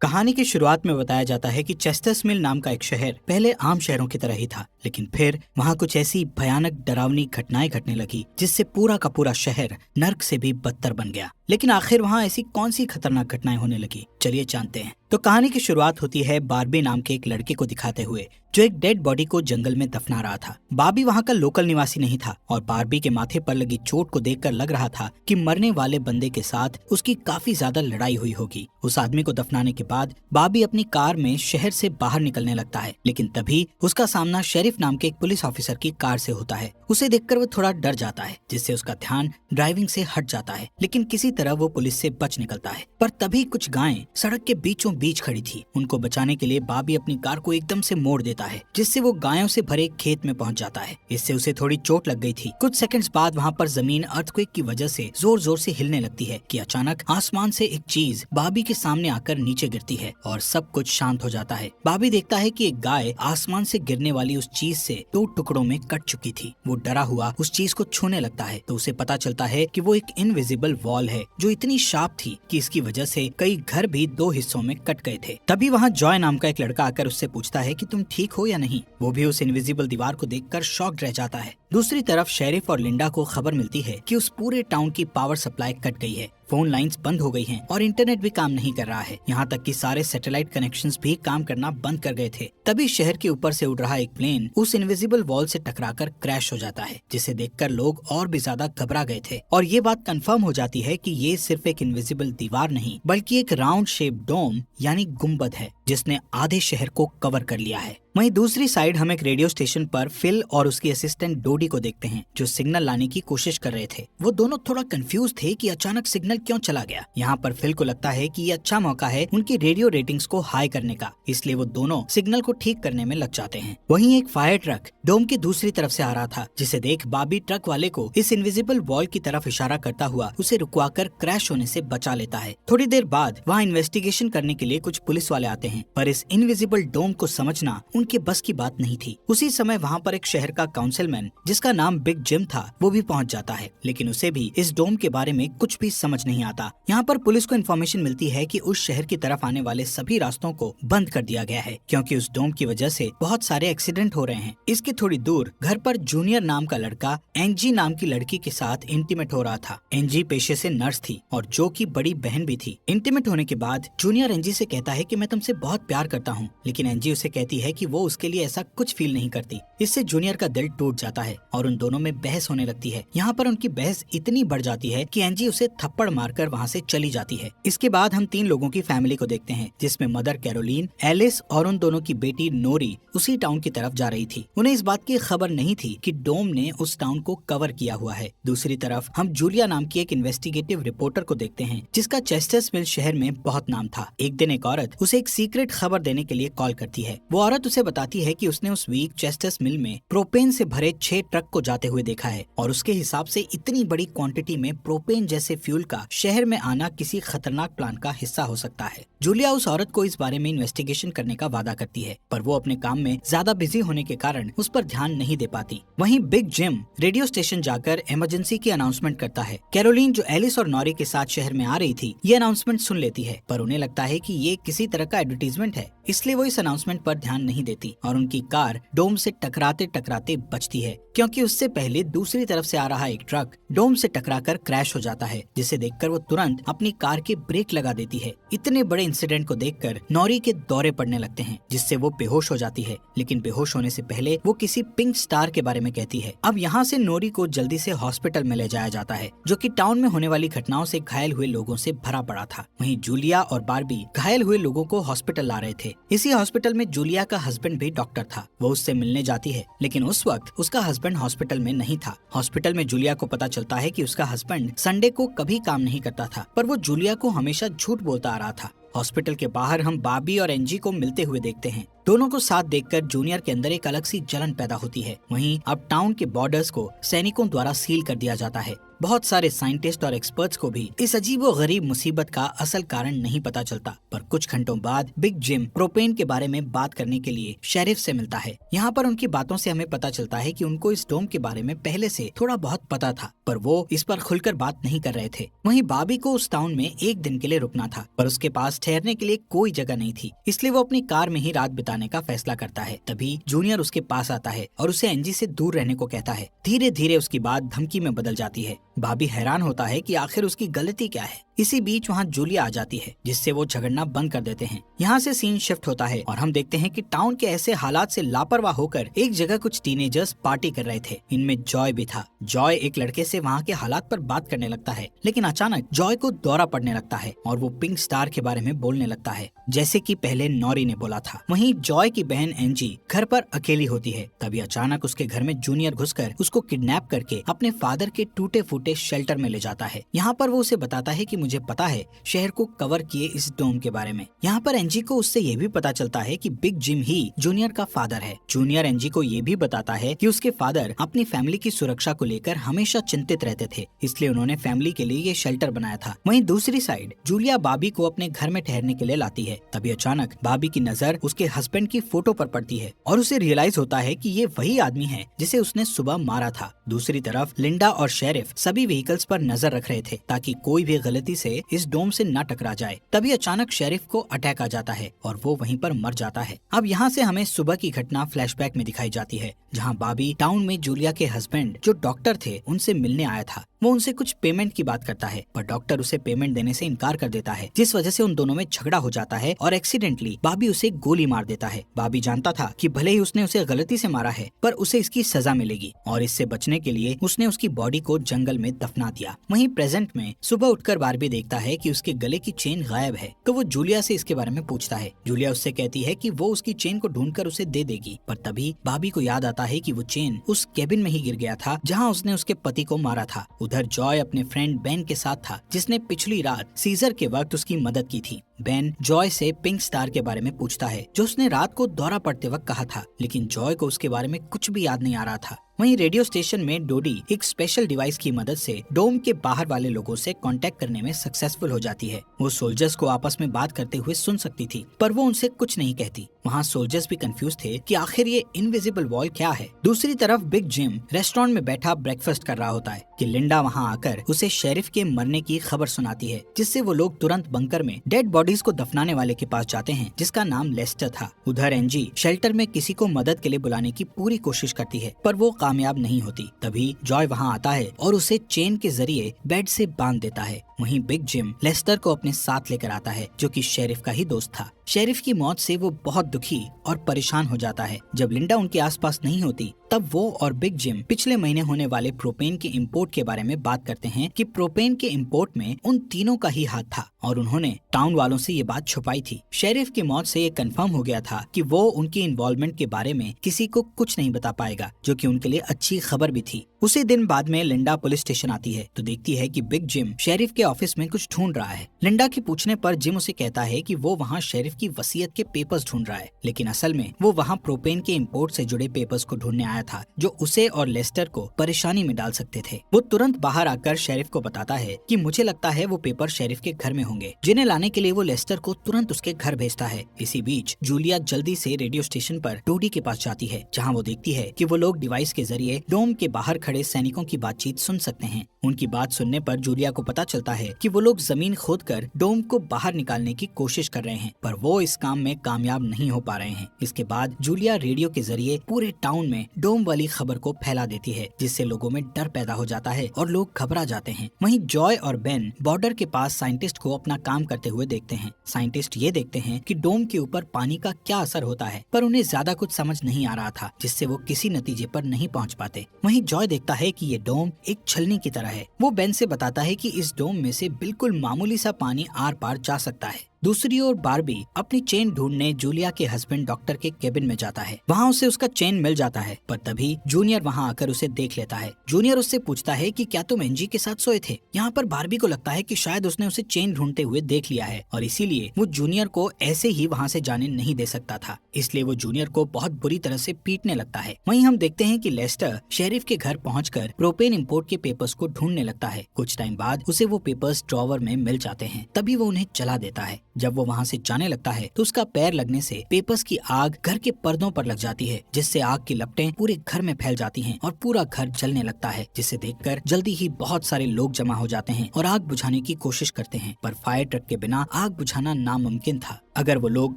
कहानी की शुरुआत में बताया जाता है कि चेस्टर्स मिल नाम का एक शहर पहले आम शहरों की तरह ही था, लेकिन फिर वहाँ कुछ ऐसी भयानक डरावनी घटनाएं घटने लगी जिससे पूरा का पूरा शहर नर्क से भी बदतर बन गया। लेकिन आखिर वहाँ ऐसी कौन सी खतरनाक घटनाएं होने लगी, चलिए जानते हैं। तो कहानी की शुरुआत होती है बार्बी नाम के एक लड़के को दिखाते हुए जो एक डेड बॉडी को जंगल में दफना रहा था। बार्बी वहाँ का लोकल निवासी नहीं था और बार्बी के माथे पर लगी चोट को देखकर लग रहा था कि मरने वाले बंदे के साथ उसकी काफी ज्यादा लड़ाई हुई होगी। उस आदमी को दफनाने के बाद बार्बी अपनी कार में शहर से बाहर निकलने लगता है, लेकिन तभी उसका सामना शेरिफ नाम के एक पुलिस ऑफिसर की कार से होता है। उसे देखकर वो थोड़ा डर जाता है, जिससे उसका ध्यान ड्राइविंग से हट जाता है, लेकिन किसी तरह वो पुलिस से बच निकलता है। पर तभी कुछ गायें सड़क के बीचों बीच खड़ी थी। उनको बचाने के लिए बार्बी अपनी कार को एकदम से मोड़ देता है, जिससे वो गायों से भरे एक खेत में पहुंच जाता है। इससे उसे थोड़ी चोट लग गई थी। कुछ सेकंड्स बाद वहाँ पर जमीन अर्थक्वेक की वजह से जोर जोर से हिलने लगती है कि अचानक आसमान से एक चीज बार्बी के सामने आकर नीचे गिरती है और सब कुछ शांत हो जाता है। बार्बी देखता है कि एक गाय आसमान से गिरने वाली उस चीज से 2 टुकड़ों में कट चुकी थी। वो डरा हुआ उस चीज को छूने लगता है तो उसे पता चलता है कि वो एक इनविजिबल वॉल है जो इतनी शार्प थी कि इसकी वजह से कई घर भी 2 हिस्सों में कट गए थे। तभी वहाँ जॉय नाम का एक लड़का आकर उससे पूछता है कि तुम ठीक हो या नहीं। वो भी उस इनविजिबल दीवार को देखकर शॉक्ड रह जाता है। दूसरी तरफ शेरिफ और लिंडा को खबर मिलती है कि उस पूरे टाउन की पावर सप्लाई कट गई है, फोन लाइंस बंद हो गई हैं और इंटरनेट भी काम नहीं कर रहा है। यहाँ तक कि सारे सैटेलाइट कनेक्शंस भी काम करना बंद कर गए थे। तभी शहर के ऊपर से उड़ रहा एक प्लेन उस इनविजिबल वॉल से टकराकर क्रैश हो जाता है, जिसे देखकर लोग और भी ज्यादा घबरा गए थे। और ये बात कंफर्म हो जाती है कि ये सिर्फ एक इनविजिबल दीवार नहीं बल्कि एक राउंड शेप डोम यानी गुम्बद है, जिसने आधे शहर को कवर कर लिया है। वहीं दूसरी साइड हम एक रेडियो स्टेशन पर फिल और उसकी असिस्टेंट डोडी को देखते हैं जो सिग्नल लाने की कोशिश कर रहे थे। वो दोनों थोड़ा कंफ्यूज थे कि अचानक सिग्नल क्यों चला गया। यहाँ पर फिल को लगता है कि ये अच्छा मौका है उनकी रेडियो रेटिंग्स को हाई करने का, इसलिए वो दोनों सिग्नल को ठीक करने में लग जाते हैं। वहीं एक फायर ट्रक डोम की दूसरी तरफ से आ रहा था, जिसे देख बार्बी ट्रक वाले को इस इनविजिबल वॉल की तरफ इशारा करता हुआ उसे रुकवाकर क्रैश होने से बचा लेता है। थोड़ी देर बाद वहाँ इन्वेस्टिगेशन करने के लिए कुछ पुलिस वाले आते हैं, पर इस इनविजिबल डोम को समझना उनके बस की बात नहीं थी। उसी समय वहाँ पर एक शहर का काउंसिलमैन जिसका नाम बिग जिम था वो भी पहुँच जाता है, लेकिन उसे भी इस डोम के बारे में कुछ भी समझ नहीं आता। यहाँ पर पुलिस को इन्फॉर्मेशन मिलती है कि उस शहर की तरफ आने वाले सभी रास्तों को बंद कर दिया गया है, क्योंकि उस डोम की वजह से बहुत सारे एक्सीडेंट हो रहे हैं। इसके थोड़ी दूर घर पर जूनियर नाम का लड़का एंजी नाम की लड़की के साथ इंटीमेट हो रहा था। एंजी पेशे से नर्स थी और जो की बड़ी बहन भी थी। इंटीमेट होने के बाद जूनियर एंजी से कहता है कि मैं तुमसे बहुत प्यार करता हूँ, लेकिन एंजी उसे कहती है कि वो उसके लिए ऐसा कुछ फील नहीं करती। इससे जूनियर का दिल टूट जाता है और उन दोनों में बहस होने लगती है। यहाँ पर उनकी बहस इतनी बढ़ जाती है कि एंजी उसे थप्पड़ मारकर वहाँ से चली जाती है। इसके बाद हम 3 लोगों की फैमिली को देखते हैं, जिसमें मदर कैरोलीन, एलिस और उन दोनों की बेटी नोरी उसी टाउन की तरफ जा रही थी। उन्हें इस बात की खबर नहीं थी कि डोम ने उस टाउन को कवर किया हुआ है। दूसरी तरफ हम जूलिया नाम की एक इन्वेस्टिगेटिव रिपोर्टर को देखते हैं, जिसका चेस्टर्स मिल शहर में बहुत नाम था। एक दिन एक औरत उसे एक सीक्रेट खबर देने के लिए कॉल करती है। वो औरत उसे बताती है कि उसने उस वीक चेस्टर्स मिल में प्रोपेन से भरे 6 ट्रक को जाते हुए देखा है और उसके हिसाब से इतनी बड़ी क्वांटिटी में प्रोपेन जैसे फ्यूल का शहर में आना किसी खतरनाक प्लान का हिस्सा हो सकता है। जूलिया उस औरत को इस बारे में इन्वेस्टिगेशन करने का वादा करती है, पर वो अपने काम में ज्यादा बिजी होने के कारण उस पर ध्यान नहीं दे पाती। वहीं बिग जिम रेडियो स्टेशन जाकर इमरजेंसी की अनाउंसमेंट करता है। कैरोलीन जो एलिस और नॉरी के साथ शहर में आ रही थी ये अनाउंसमेंट सुन लेती है, पर उन्हें लगता है कि ये किसी तरह का एडवर्टीजमेंट है, इसलिए वो इस अनाउंसमेंट पर ध्यान नहीं देती और उनकी कार डोम से टकराते टकराते बचती है, क्योंकि उससे पहले दूसरी तरफ से आ रहा एक ट्रक डोम से टकराकर क्रैश हो जाता है, जिसे देखकर वो तुरंत अपनी कार के ब्रेक लगा देती है। इतने बड़े इंसिडेंट को देखकर नॉरी के दौरे पड़ने लगते हैं, जिससे वो बेहोश हो जाती है, लेकिन बेहोश होने से पहले वो किसी पिंक स्टार के बारे में कहती है। अब यहाँ से नॉरी को जल्दी से हॉस्पिटल में ले जाया जाता है, जो कि टाउन में होने वाली घटनाओं से घायल हुए लोगों से भरा पड़ा था। वहीं जूलिया और बार्बी घायल हुए लोगों को हॉस्पिटल ला रहे थे। इसी हॉस्पिटल में जूलिया का हस्बैंड भी डॉक्टर था। वो उससे मिलने जाती है, लेकिन उस वक्त उसका हस्बैंड हॉस्पिटल में नहीं था। हॉस्पिटल में जूलिया को पता चलता है कि उसका हस्बैंड संडे को कभी काम नहीं करता था, पर वो जूलिया को हमेशा झूठ बोलता आ रहा था। हॉस्पिटल के बाहर हम बार्बी और एंजी को मिलते हुए देखते हैं। दोनों को साथ देखकर जूनियर के अंदर एक अलग सी जलन पैदा होती है। वहीं अब टाउन के बॉर्डर्स को सैनिकों द्वारा सील कर दिया जाता है। बहुत सारे साइंटिस्ट और एक्सपर्ट्स को भी इस अजीबो गरीब मुसीबत का असल कारण नहीं पता चलता, पर कुछ घंटों बाद बिग जिम प्रोपेन के बारे में बात करने के लिए शेरिफ से मिलता है। यहाँ पर उनकी बातों से हमें पता चलता है कि उनको इस डोम के बारे में पहले से थोड़ा बहुत पता था, पर वो इस पर खुलकर बात नहीं कर रहे थे। वहीं बॉबी को उस टाउन में एक दिन के लिए रुकना था, पर उसके पास ठहरने के लिए कोई जगह नहीं थी, इसलिए वो अपनी कार में ही रात बिताने का फैसला करता है। तभी जूनियर उसके पास आता है और उसे एंजी से दूर रहने को कहता है। धीरे धीरे उसकी बात धमकी में बदल जाती है। बॉबी हैरान होता है कि आखिर उसकी गलती क्या है। इसी बीच वहाँ जूलिया आ जाती है, जिससे वो झगड़ना बंद कर देते हैं। यहाँ से सीन शिफ्ट होता है और हम देखते हैं कि टाउन के ऐसे हालात से लापरवाह होकर एक जगह कुछ टीनेजर्स पार्टी कर रहे थे। इनमें जॉय भी था। जॉय एक लड़के से वहाँ के हालात पर बात करने लगता है, लेकिन अचानक जॉय को दौरा पड़ने लगता है और वो पिंक स्टार के बारे में बोलने लगता है, जैसे कि पहले नॉरी ने बोला था। वहीं जॉय की बहन एंजी घर पर अकेली होती है। तभी अचानक उसके घर में जूनियर घुसकर उसको किडनैप करके अपने फादर के टूटे फूटे शेल्टर में ले जाता है। यहाँ पर वो उसे बताता है कि मुझे पता है शहर को कवर किए इस डोम के बारे में। यहाँ पर एंजी को उससे ये भी पता चलता है कि बिग जिम ही जूनियर का फादर है। जूनियर एंजी को ये भी बताता है कि उसके फादर अपनी फैमिली की सुरक्षा को लेकर हमेशा चिंतित रहते थे, इसलिए उन्होंने फैमिली के लिए ये शेल्टर बनाया था। वहीं दूसरी साइड जूलिया बॉबी को अपने घर में ठहरने के लिए लाती है। तभी अचानक बॉबी की नजर उसके हस्बैंड की फोटो पर पड़ती है और उसे रियलाइज होता है कि ये वही आदमी है जिसे उसने सुबह मारा था। दूसरी तरफ लिंडा और शेरिफ सभी व्हीकल्स पर नजर रख रहे थे ताकि कोई भी गलती से इस डोम से न टकरा जाए। तभी अचानक शेरिफ को अटैक आ जाता है और वो वहीं पर मर जाता है। अब यहाँ से हमें सुबह की घटना फ्लैशबैक में दिखाई जाती है, जहाँ बॉबी टाउन में जूलिया के हस्बैंड जो डॉक्टर थे उनसे मिलने आया था। वो उनसे कुछ पेमेंट की बात करता है, पर डॉक्टर उसे पेमेंट देने से इनकार कर देता है, जिस वजह से उन दोनों में झगड़ा हो जाता है और एक्सीडेंटली बॉबी उसे गोली मार देता है। बॉबी जानता था कि भले ही उसने उसे गलती से मारा है, पर उसे इसकी सजा मिलेगी और इससे बचने के लिए उसने उसकी बॉडी को जंगल में दफना दिया। वहीं प्रेजेंट में सुबह उठकर बार्बी देखता है कि उसके गले की चेन गायब है, तो वो जूलिया से इसके बारे में पूछता है। जूलिया उससे कहती है कि वो उसकी चेन को ढूंढकर उसे दे देगी, पर तभी बॉबी को याद आता है कि वो चेन उस केबिन में ही गिर गया था जहाँ उसने उसके पति को मारा था। उधर जॉय अपने फ्रेंड बेन के साथ था, जिसने पिछली रात सीजर के वक्त उसकी मदद की थी। बेन जॉय से पिंक स्टार के बारे में पूछता है, जो उसने रात को दौरा पड़ते वक्त कहा था, लेकिन जॉय को उसके बारे में कुछ भी याद नहीं आ रहा था। वहीं रेडियो स्टेशन में डोडी एक स्पेशल डिवाइस की मदद से डोम के बाहर वाले लोगों से कांटेक्ट करने में सक्सेसफुल हो जाती है। वो सोल्जर्स को आपस में बात करते हुए सुन सकती थी, पर वो उनसे कुछ नहीं कहती। वहाँ सोल्जर्स भी कंफ्यूज थे कि आखिर ये इनविजिबल वॉल क्या है। दूसरी तरफ बिग जिम रेस्टोरेंट में बैठा ब्रेकफास्ट कर रहा होता है कि लिंडा वहाँ आकर उसे शेरिफ के मरने की खबर सुनाती है, जिससे वो लोग तुरंत बंकर में डेड बॉडीज को दफनाने वाले के पास जाते हैं, जिसका नाम लेस्टर था। उधर एंजी शेल्टर में किसी को मदद के लिए बुलाने की पूरी कोशिश करती है, पर वो कामयाब नहीं होती। तभी जॉय वहाँ आता है और उसे चेन के जरिए बेड से बांध देता है। वहीं बिग जिम लेस्टर को अपने साथ लेकर आता है, जो कि शेरिफ का ही दोस्त था। शेरिफ की मौत से वो बहुत दुखी और परेशान हो जाता है। जब लिंडा उनके आसपास नहीं होती, तब वो और बिग जिम पिछले महीने होने वाले प्रोपेन के इंपोर्ट के बारे में बात करते हैं कि प्रोपेन के इंपोर्ट में उन तीनों का ही हाथ था और उन्होंने टाउन वालों से ये बात छुपाई थी। शेरिफ की मौत से ये कंफर्म हो गया था कि वो उनकी इन्वॉल्वमेंट के बारे में किसी को कुछ नहीं बता पाएगा, जो कि उनके लिए अच्छी खबर भी थी। उसी दिन बाद में लिंडा पुलिस स्टेशन आती है तो देखती है कि बिग जिम शेरिफ के ऑफिस में कुछ ढूंढ रहा है। लिंडा के पूछने पर जिम उसे कहता है कि वो वहाँ शेरिफ की वसीयत के पेपर्स ढूंढ रहा है, लेकिन असल में वो वहाँ प्रोपेन के इंपोर्ट से जुड़े पेपर्स को ढूंढने आया था, जो उसे और लेस्टर को परेशानी में डाल सकते थे। वो तुरंत बाहर आकर शेरिफ को बताता है कि मुझे लगता है वो पेपर शेरिफ के घर में होंगे, जिन्हें लाने के लिए वो लेस्टर को तुरंत उसके घर भेजता है। इसी बीच जूलिया जल्दी से रेडियो स्टेशन पर डोडी के पास जाती है, जहाँ वो देखती है कि वो लोग डिवाइस के जरिए डोम के बाहर खड़े सैनिकों की बातचीत सुन सकते हैं। उनकी बात सुनने पर जूलिया को पता चलता है कि वो लोग जमीन खोदकर डोम को बाहर निकालने की कोशिश कर रहे हैं, पर वो इस काम में कामयाब नहीं हो पा रहे हैं। इसके बाद जूलिया रेडियो के जरिए पूरे टाउन में डोम वाली खबर को फैला देती है, जिससे लोगों में डर पैदा हो जाता है और लोग घबरा जाते हैं। वहीं जॉय और बेन बॉर्डर के पास साइंटिस्ट को अपना काम करते हुए देखते हैं। साइंटिस्ट ये देखते हैं कि डोम के ऊपर पानी का क्या असर होता है, पर उन्हें ज्यादा कुछ समझ नहीं आ रहा था, जिससे वो किसी नतीजे पर नहीं पहुंच पाते। वहीं जॉय देखता है कि ये डोम एक छलनी की तरह है। वो बेन से बताता है कि इस डोम में से बिल्कुल मामूली सा पानी आर पार जा सकता है। दूसरी ओर बार्बी अपनी चेन ढूंढने जूलिया के हस्बैंड डॉक्टर के केबिन में जाता है। वहाँ उसे उसका चेन मिल जाता है, पर तभी जूनियर वहाँ आकर उसे देख लेता है। जूनियर उससे पूछता है कि क्या तुम एंजी के साथ सोए थे। यहाँ पर बार्बी को लगता है कि शायद उसने उसे चेन ढूंढते हुए देख लिया है और इसीलिए वो जूनियर को ऐसे ही वहाँ से जाने नहीं दे सकता था, इसलिए वो जूनियर को बहुत बुरी तरह से पीटने लगता है। वहीं हम देखते हैं कि लेस्टर शेरिफ के घर पहुंचकर प्रोपेन इंपोर्ट के पेपर्स को ढूंढने लगता है। कुछ टाइम बाद उसे वो पेपर्स ड्रॉवर में मिल जाते हैं, तभी वो उन्हें जला देता है। जब वो वहाँ से जाने लगता है तो उसका पैर लगने से पेपर्स की आग घर के पर्दों पर लग जाती है, जिससे आग की लपटें पूरे घर में फैल जाती हैं और पूरा घर जलने लगता है, जिसे देखकर जल्दी ही बहुत सारे लोग जमा हो जाते हैं और आग बुझाने की कोशिश करते हैं, पर फायर ट्रक के बिना आग बुझाना नामुमकिन था। अगर वो लोग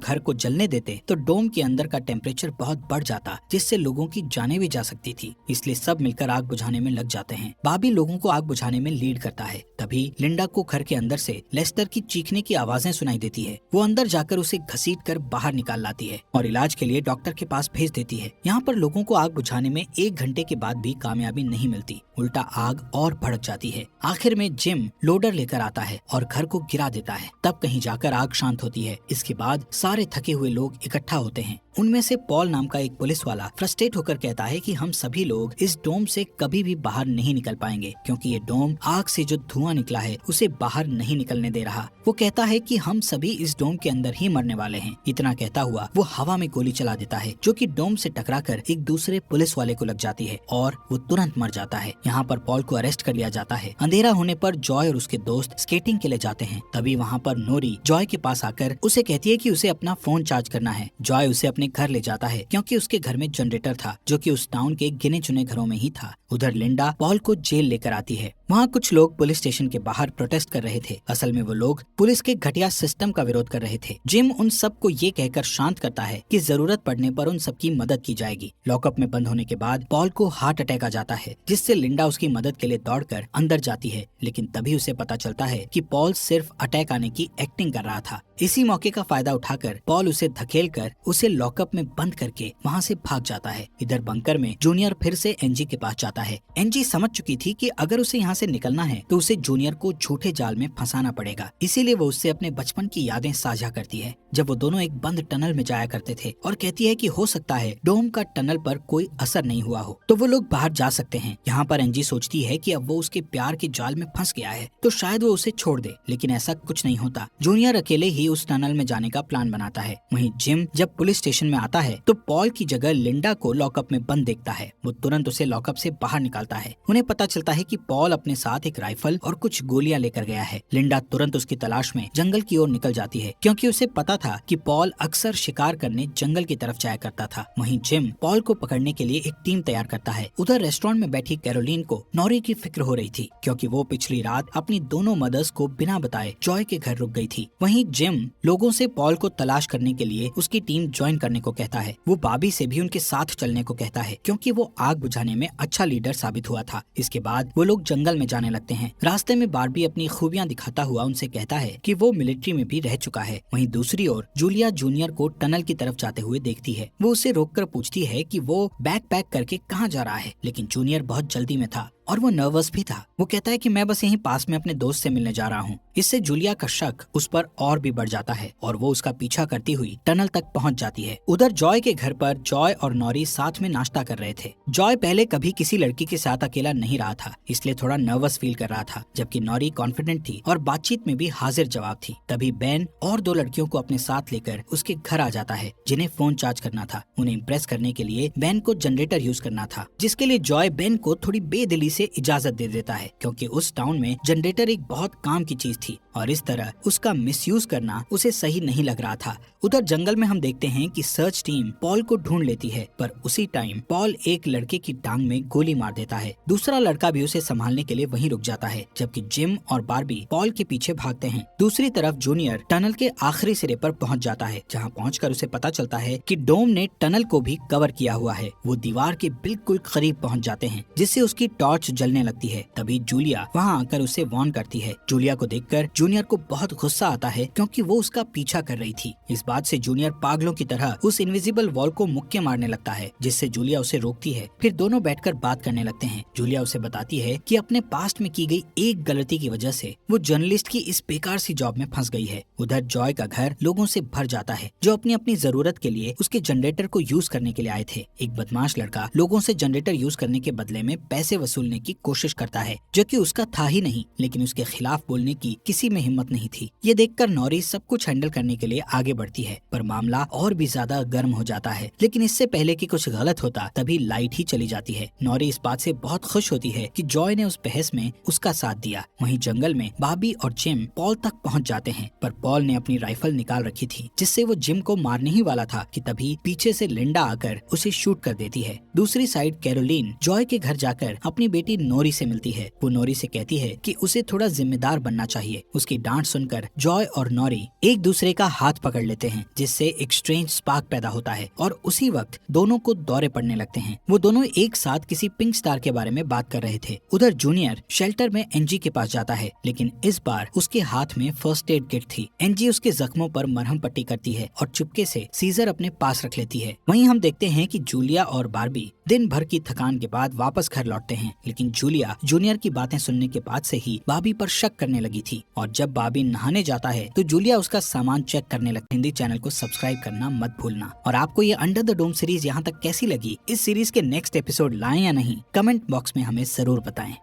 घर को जलने देते तो डोम के अंदर का टेम्परेचर बहुत बढ़ जाता, जिससे लोगों की जानें भी जा सकती थी, इसलिए सब मिलकर आग बुझाने में लग जाते हैं। बाबी लोगों को आग बुझाने में लीड करता है। तभी लिंडा को घर के अंदर से लेस्टर की चीखने की आवाजें सुनाई देती है। वो अंदर जाकर उसे घसीट कर बाहर निकाल लाती है और इलाज के लिए डॉक्टर के पास भेज देती है। यहाँ पर लोगों को आग बुझाने में 1 घंटे के बाद भी कामयाबी नहीं मिलती, उल्टा आग और भड़क जाती है। आखिर में जिम लोडर लेकर आता है और घर को गिरा देता है। तब कहीं जाकर आग शांत होती है। इसके बाद सारे थके हुए लोग इकट्ठा होते हैं। उनमें से पॉल नाम का एक पुलिस वाला फ्रस्ट्रेट होकर कहता है कि हम सभी लोग इस डोम से कभी भी बाहर नहीं निकल पाएंगे, क्योंकि ये डोम आग से जो धुआं निकला है उसे बाहर नहीं निकलने दे रहा। वो कहता है कि हम सभी इस डोम के अंदर ही मरने वाले हैं। इतना कहता हुआ वो हवा में गोली चला देता है, जो कि डोम से टकराकर एक दूसरे पुलिस वाले को लग जाती है और वो तुरंत मर जाता है। यहाँ पर पॉल को अरेस्ट कर लिया जाता है। अंधेरा होने पर जॉय और उसके दोस्त स्केटिंग के लिए जाते हैं। तभी वहाँ पर नोरी जॉय के पास आकर उसे कहती है कि उसे अपना फोन चार्ज करना है। जॉय उसे अपने घर ले जाता है, क्योंकि उसके घर में जनरेटर था, जो कि उस टाउन के गिने चुने घरों में ही था। उधर लिंडा पॉल को जेल लेकर आती है। वहाँ कुछ लोग पुलिस स्टेशन के बाहर प्रोटेस्ट कर रहे थे। असल में वो लोग पुलिस के घटिया सिस्टम का विरोध कर रहे थे। जिम उन सब को ये कहकर शांत करता है कि जरूरत पड़ने पर उन सबकी मदद की जाएगी। लॉकअप में बंद होने के बाद पॉल को हार्ट अटैक आ जाता है, जिससे लिंडा उसकी मदद के लिए दौड़कर अंदर जाती है, लेकिन तभी उसे पता चलता है कि पॉल सिर्फ अटैक आने की एक्टिंग कर रहा था। इसी मौके का फायदा उठाकर पॉल उसे धकेलकर उसे लॉकअप में बंद करके वहाँ से भाग जाता है। इधर बंकर में जूनियर फिर से एनजी के पास जाता है। एनजी समझ चुकी थी कि अगर उसे यहाँ से निकलना है तो उसे जूनियर को झूठे जाल में फंसाना पड़ेगा, इसीलिए वो उससे अपने बचपन की यादें साझा करती है, जब वो दोनों एक बंद टनल में जाया करते थे, और कहती है कि हो सकता है डोम का टनल पर कोई असर नहीं हुआ हो तो वो लोग बाहर जा सकते हैं। यहाँ पर एनजी सोचती है कि अब वो उसके प्यार के जाल में फंस गया है तो शायद वो उसे छोड़ दे, लेकिन ऐसा कुछ नहीं होता। जूनियर अकेले ही उस टनल में जाने का प्लान बनाता है। वहीं जिम जब पुलिस स्टेशन में आता है तो पॉल की जगह लिंडा को लॉकअप में बंद देखता है। वो तुरंत उसे लॉकअप से बाहर निकालता है। उन्हें पता चलता है कि पॉल अपने साथ एक राइफल और कुछ गोलियां लेकर गया है। लिंडा तुरंत उसकी तलाश में जंगल की ओर निकल जाती है, क्योंकि उसे पता था कि पॉल अक्सर शिकार करने जंगल की तरफ जाया करता था। वहीं जिम पॉल को पकड़ने के लिए एक टीम तैयार करता है। उधर रेस्टोरेंट में बैठी कैरोलीन को नॉरी की फिक्र हो रही थी, क्योंकि वो पिछली रात अपनी दोनों मदर्स को बिना बताए जॉय के घर रुक गई थी। वहीं जिम लोगों से पॉल को तलाश करने के लिए उसकी टीम ज्वाइन करने को कहता है। वो बाबी से भी उनके साथ चलने को कहता है, क्योंकि वो आग बुझाने में अच्छा लीडर साबित हुआ था। इसके बाद वो लोग जंगल में जाने लगते हैं। रास्ते में बार्बी अपनी खूबियां दिखाता हुआ उनसे कहता है कि वो मिलिट्री में भी रह चुका है। वहीं दूसरी ओर जूलिया जूनियर को टनल की तरफ जाते हुए देखती है। वो उसे रोककर पूछती है कि वो बैग पैक करके कहाँ जा रहा है, लेकिन जूनियर बहुत जल्दी में था और वो नर्वस भी था। वो कहता है कि मैं बस यहीं पास में अपने दोस्त से मिलने जा रहा हूँ। इससे जूलिया का शक उस पर और भी बढ़ जाता है और वो उसका पीछा करती हुई टनल तक पहुँच जाती है। उधर जॉय के घर पर जॉय और नॉरी साथ में नाश्ता कर रहे थे। जॉय पहले कभी किसी लड़की के साथ अकेला नहीं रहा था, इसलिए थोड़ा नर्वस फील कर रहा था, जबकि नॉरी कॉन्फिडेंट थी और बातचीत में भी हाजिर जवाब थी। तभी बेन और 2 लड़कियों को अपने साथ लेकर उसके घर आ जाता है, जिन्हें फोन चार्ज करना था। उन्हें इम्प्रेस करने के लिए बेन को जनरेटर यूज करना था, जिसके लिए जॉय बेन को थोड़ी बेदिली से इजाजत दे देता है, क्योंकि उस टाउन में जनरेटर एक बहुत काम की चीज थी और इस तरह उसका मिसयूज करना उसे सही नहीं लग रहा था। उधर जंगल में हम देखते हैं कि सर्च टीम पॉल को ढूंढ लेती है, पर उसी टाइम पॉल एक लड़के की टांग में गोली मार देता है। दूसरा लड़का भी उसे संभालने के लिए वहीं रुक जाता है, जबकि जिम और बार्बी पॉल के पीछे भागते हैं। दूसरी तरफ जूनियर टनल के आखिरी सिरे पर पहुंच जाता है, जहां पहुंचकर उसे पता चलता है कि डोम ने टनल को भी कवर किया हुआ है। वो दीवार के बिल्कुल करीब पहुंच जाते हैं, जिससे उसकी टॉर्च जलने लगती है। तभी जूलिया वहां आकर उसे वार्न करती है। जूलिया को देखकर देखकर जूनियर को बहुत गुस्सा आता है क्योंकि वो उसका पीछा कर रही थी। इस बात से जूनियर पागलों की तरह उस इनविजिबल वॉल को मुक्के मारने लगता है, जिससे जूलिया उसे रोकती है। फिर दोनों बैठकर बात करने लगते हैं। जूलिया उसे बताती है कि अपने पास्ट में की गई एक गलती की वजह से वो जर्नलिस्ट की इस बेकार सी जॉब में फंस गई है। उधर जॉय का घर लोगों से भर जाता है जो अपनी अपनी जरूरत के लिए उसके जनरेटर को यूज करने के लिए आए थे। एक बदमाश लड़का लोगों से जनरेटर यूज करने के बदले में पैसे वसूलने की कोशिश करता है, जो कि उसका था ही नहीं, लेकिन उसके खिलाफ बोलने की किसी में हिम्मत नहीं थी। ये देखकर नॉरी सब कुछ हैंडल करने के लिए आगे बढ़ती है, पर मामला और भी ज्यादा गर्म हो जाता है। लेकिन इससे पहले कि कुछ गलत होता तभी लाइट ही चली जाती है। नॉरी इस बात से बहुत खुश होती है कि जॉय ने उस बहस में उसका साथ दिया। वहीं जंगल में बॉबी और जिम पॉल तक पहुंच जाते हैं, पर पॉल ने अपनी राइफल निकाल रखी थी जिससे वो जिम को मारने ही वाला था कि तभी पीछे से लिंडा आकर उसे शूट कर देती है। दूसरी साइड कैरोलीन जॉय के घर जाकर अपनी बेटी नोरी से मिलती है। वो नोरी से कहती है कि उसे थोड़ा जिम्मेदार बनना चाहिए। उसकी डांट सुनकर जॉय और नोरी एक दूसरे का हाथ पकड़ लेते हैं, जिससे एक स्ट्रेंज स्पार्क पैदा होता है और उसी वक्त दोनों को दौरे पड़ने लगते हैं। वो दोनों एक साथ किसी पिंक स्टार के बारे में बात कर रहे थे। उधर जूनियर शेल्टर में एनजी के पास जाता है, लेकिन इस बार उसके हाथ में फर्स्ट एड किट थी। एनजी उसके जख्मों पर मरहम पट्टी करती है और चुपके से सीजर अपने पास रख लेती है। वहीं हम देखते हैं कि जूलिया और बार्बी दिन भर की थकान के बाद वापस घर लौटते हैं, लेकिन जूलिया जूनियर की बातें सुनने के बाद से ही बार्बी पर शक करने लगी थी। और जब बार्बी नहाने जाता है तो जूलिया उसका सामान चेक करने लगती है। हिंदी चैनल को सब्सक्राइब करना मत भूलना। और आपको ये अंडर द डोम सीरीज यहाँ तक कैसी लगी, इस सीरीज के नेक्स्ट एपिसोड लाएं या नहीं, कमेंट बॉक्स में हमें जरूर बताएं।